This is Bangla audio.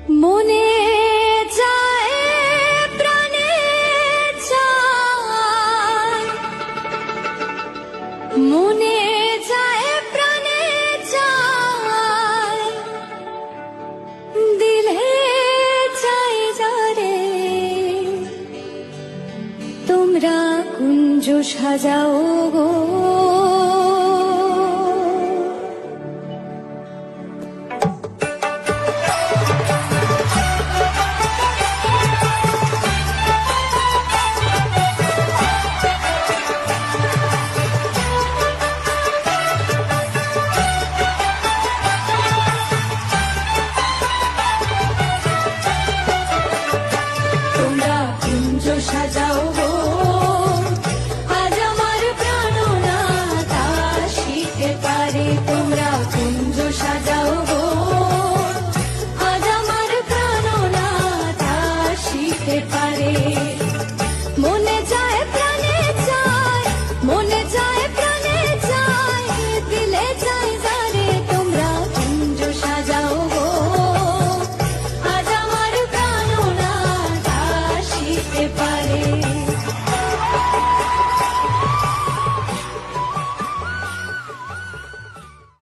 মনে যায় প্রাণে যায়, মনে যায় প্রাণে যায়, দিলে চাই যারে তোমরা কুঞ্জ সাজাও গো। সাজাও গো আজ আমার প্রাণনাথ আসিতে পারে, তোমরা কুঞ্জ সাজাও গো আজ আমার প্রাণনাথ আসিতে পারে। মনে যায় প্রাণে যায়, মনে যায় প্রাণে যায়, দিলে চাই যারে তোমরা কুঞ্জ সাজাও গো আজ আমার প্রাণনাথ আসিতে পারে।